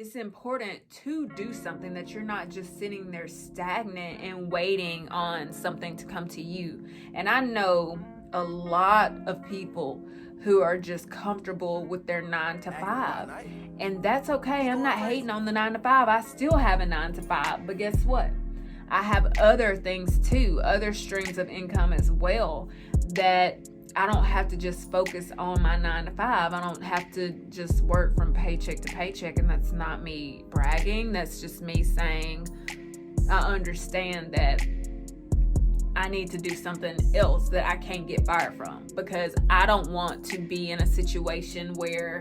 it's important to do something, that you're not just sitting there stagnant and waiting on something to come to you. And I know a lot of people who are just comfortable with their 9 to 5. And that's okay. I'm not hating on the 9 to 5. I still have a 9 to 5. But guess what? I have other things too, other streams of income as well, that I don't have to just focus on my 9 to 5. I don't have to just work from paycheck to paycheck. And that's not me bragging. That's just me saying I understand that I need to do something else that I can't get fired from, because I don't want to be in a situation where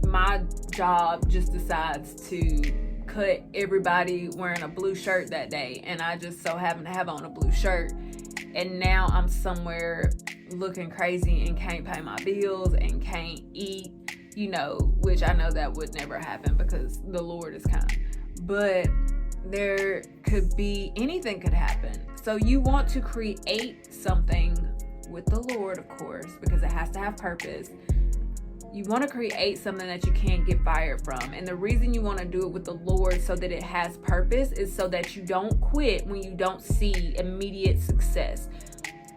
my job just decides to cut everybody wearing a blue shirt that day, and I just so happen to have on a blue shirt, and now I'm somewhere looking crazy and can't pay my bills and can't eat, which I know that would never happen because the Lord is kind. But there could be, anything could happen. So you want to create something with the Lord, of course, because it has to have purpose. You want to create something that you can't get fired from. And the reason you want to do it with the Lord so that it has purpose is so that you don't quit when you don't see immediate success.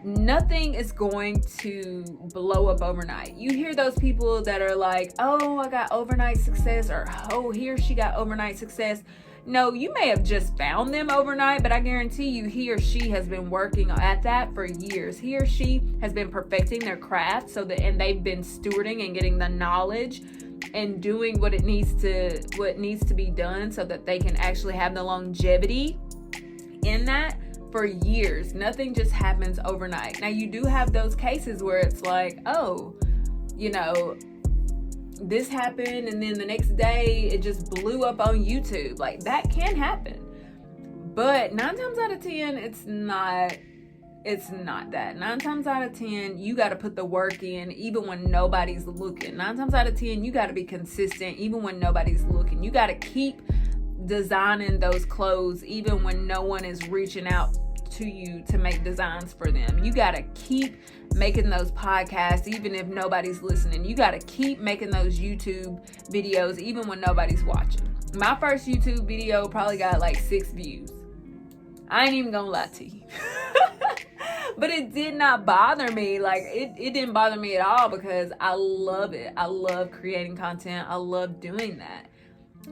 Nothing is going to blow up overnight. You hear those people that are like, oh, I got overnight success, or oh, he or she got overnight success. No, you may have just found them overnight, but I guarantee you he or she has been working at that for years. He or she has been perfecting their craft and they've been stewarding and getting the knowledge and doing what needs to be done so that they can actually have the longevity in that for years. Nothing just happens overnight. Now, you do have those cases where it's like, oh, this happened and then the next day it just blew up on YouTube. Like, that can happen. But 9 times out of 10, it's not that. 9 times out of 10, you got to put the work in even when nobody's looking. 9 times out of 10, you got to be consistent even when nobody's looking. You got to keep designing those clothes even when no one is reaching out to you to make designs for them. You got to keep making those podcasts even if nobody's listening. You got to keep making those YouTube videos even when nobody's watching. My first YouTube video probably got like 6 views. I ain't even gonna lie to you. But it did not bother me. Like, it didn't bother me at all because I love it. I love creating content. I love doing that.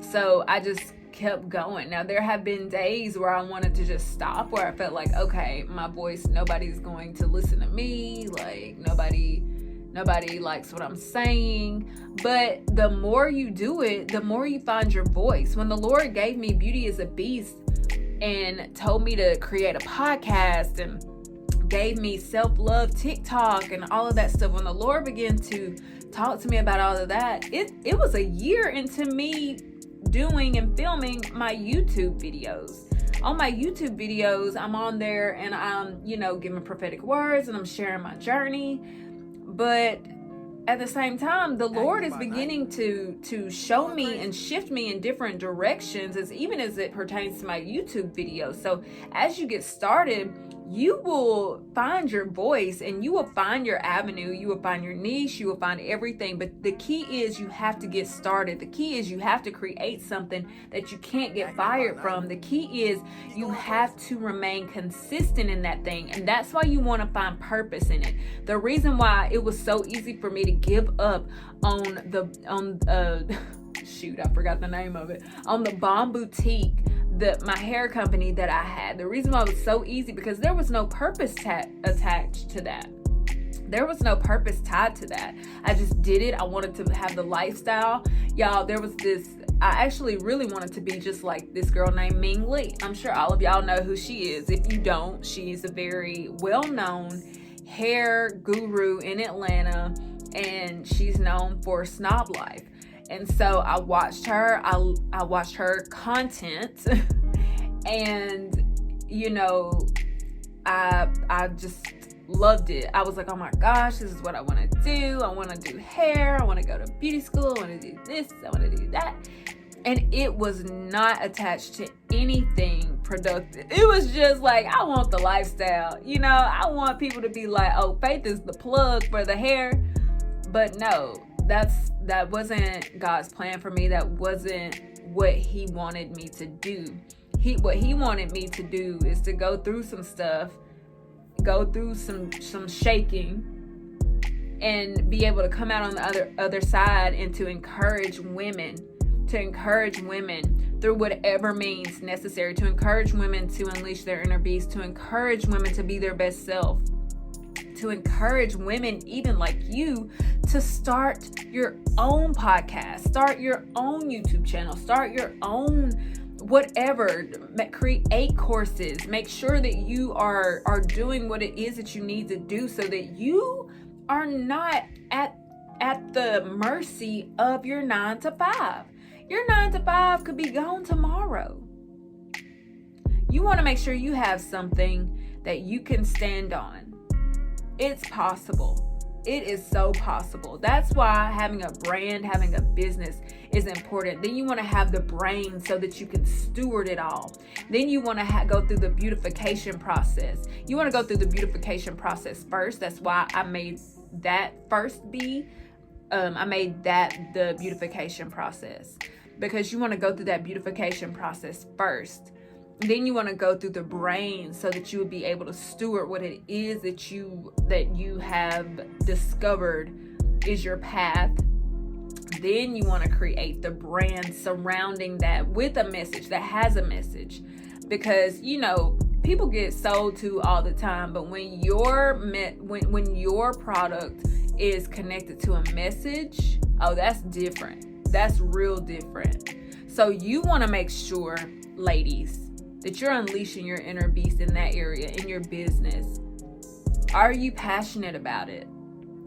So I just kept going. Now, there have been days where I wanted to just stop, where I felt like, okay, my voice, nobody's going to listen to me. Like, nobody likes what I'm saying. But the more you do it, the more you find your voice. When the Lord gave me Beauty is a Beast and told me to create a podcast and gave me self-love TikTok and all of that stuff, when the Lord began to talk to me about all of that, it was a year into me doing and filming my YouTube videos. On my YouTube videos, I'm on there and I'm, giving prophetic words and I'm sharing my journey. But at the same time, the Lord is beginning to show me and shift me in different directions, even as it pertains to my YouTube videos. So as you get started, you will find your voice and you will find your avenue. You will find your niche. You will find everything. But the key is you have to get started. The key is you have to create something that you can't get fired from. The key is you have to remain consistent in that thing. And that's why you want to find purpose in it. The reason why it was so easy for me to give up on shoot, I forgot the name of it, on the Bomb Boutique, my hair company that I had. The reason why it was so easy, because there was no purpose attached to that. There was no purpose tied to that. I just did it. I wanted to have the lifestyle. Y'all, I actually really wanted to be just like this girl named Ming Lee. I'm sure all of y'all know who she is. If you don't, she's a very well-known hair guru in Atlanta, and she's known for Snob Life. And so I watched her. I watched her content, and I just loved it. I was like, oh my gosh, this is what I want to do. I want to do hair. I want to go to beauty school. I want to do this. I want to do that. And it was not attached to anything productive. It was just like, I want the lifestyle. I want people to be like, oh, Faith is the plug for the hair. But no, that's wasn't God's plan for me. That wasn't what he wanted me to do. What he wanted me to do is to go through some stuff, go through some shaking, and be able to come out on the other side, and to encourage women through whatever means necessary, to encourage women to unleash their inner beast, to encourage women to be their best self, to encourage women even like you to start your own podcast, start your own YouTube channel, start your own whatever, create courses, make sure that you are doing what it is that you need to do, so that you are not at the mercy of your 9 to 5. Your 9 to 5 could be gone tomorrow. You want to make sure you have something that you can stand on. It's possible. It is so possible. That's why having a brand, having a business is important. Then you want to have the brain so that you can steward it all. Then you want to go through the beautification process. You want to go through the beautification process first. That's why I made that first B. I made that the beautification process, because you want to go through that beautification process first. Then you want to go through the brain so that you would be able to steward what it is that you have discovered is your path. Then you want to create the brand surrounding that with a message that has a message, because people get sold to all the time, but when your product is connected to a message, oh, that's different. That's real different. So you want to make sure, ladies, that you're unleashing your inner beast in that area, in your business. Are you passionate about it?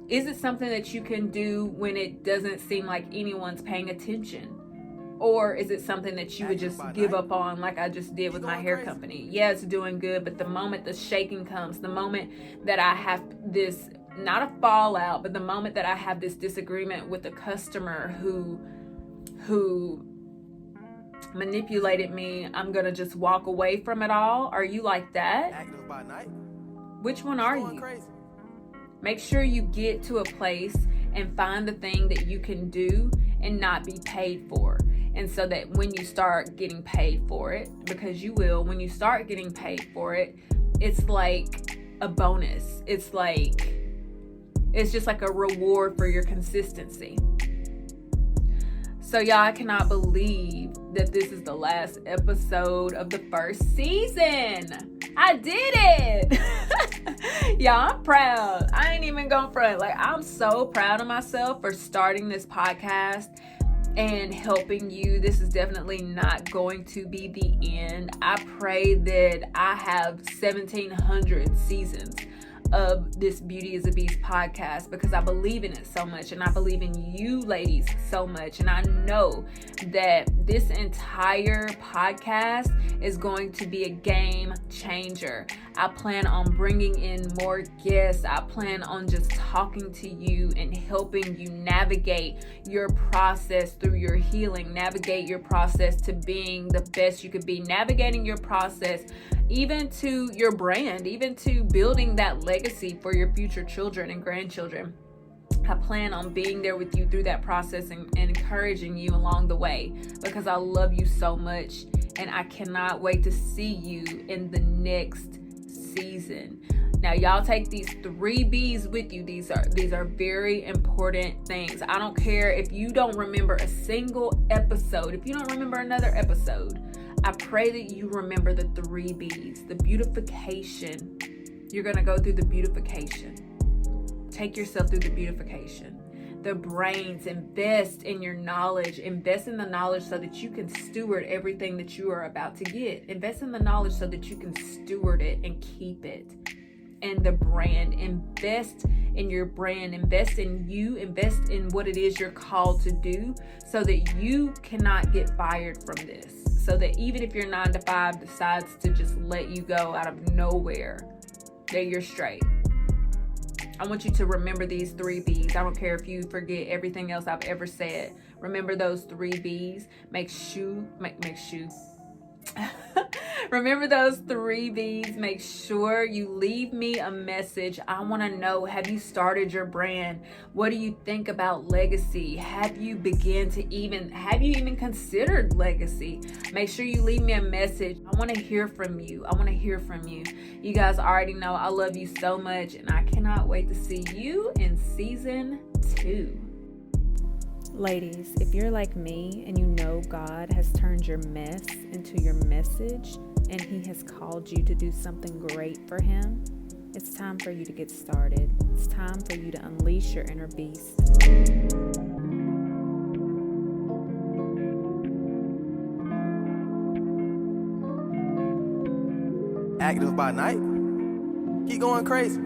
Is it something that you can do when it doesn't seem like anyone's paying attention? Or is it something that you would just give up on, like I just did with my hair company? Yeah, it's doing good, but the moment the shaking comes, the moment that I have this, not a fallout, but the moment that I have this disagreement with a customer who manipulated me, I'm gonna just walk away from it all. Are you like that? Active by night. Which one are you? Crazy. Make sure you get to a place and find the thing that you can do and not be paid for. And so that when you start getting paid for it, because you will, when you start getting paid for it, it's like a bonus. It's just like a reward for your consistency. So y'all, I cannot believe that this is the last episode of the first season. I did it. Y'all, I'm proud. I ain't even gonna front. Like, I'm so proud of myself for starting this podcast and helping you. This is definitely not going to be the end. I pray that I have 1,700 seasons of this Beauty is a Beast podcast, because I believe in it so much, and I believe in you ladies so much, and I know that this entire podcast is going to be a game changer. I plan on bringing in more guests. I plan on just talking to you and helping you navigate your process through your healing, navigate your process to being the best you could be, navigating your process even to your brand, even to building that legacy for your future children and grandchildren. I plan on being there with you through that process and encouraging you along the way, because I love you so much, and I cannot wait to see you in the next season. Now, y'all take these 3 B's with you. These are very important things. I don't care if you don't remember a single episode, if you don't remember another episode. I pray that you remember the 3 B's, the beautification. You're going to go through the beautification. Take yourself through the beautification. The brains, invest in your knowledge. Invest in the knowledge so that you can steward everything that you are about to get. Invest in the knowledge so that you can steward it and keep it. And the brand. Invest in your brand. Invest in you. Invest in what it is you're called to do, so that you cannot get fired from this. So that even if your 9 to 5 decides to just let you go out of nowhere, that you're straight. I want you to remember these 3 B's. I don't care if you forget everything else I've ever said. Remember those 3 B's. Make sure Remember those 3 V's. Make sure you leave me a message. I want to know, have you started your brand? What do you think about legacy? Have you even considered legacy? Make sure you leave me a message. I want to hear from you. You guys already know I love you so much, and I cannot wait to see you in season 2. Ladies, if you're like me and you know God has turned your mess into your message and He has called you to do something great for Him, it's time for you to get started. It's time for you to unleash your inner beast. Active by night, keep going crazy.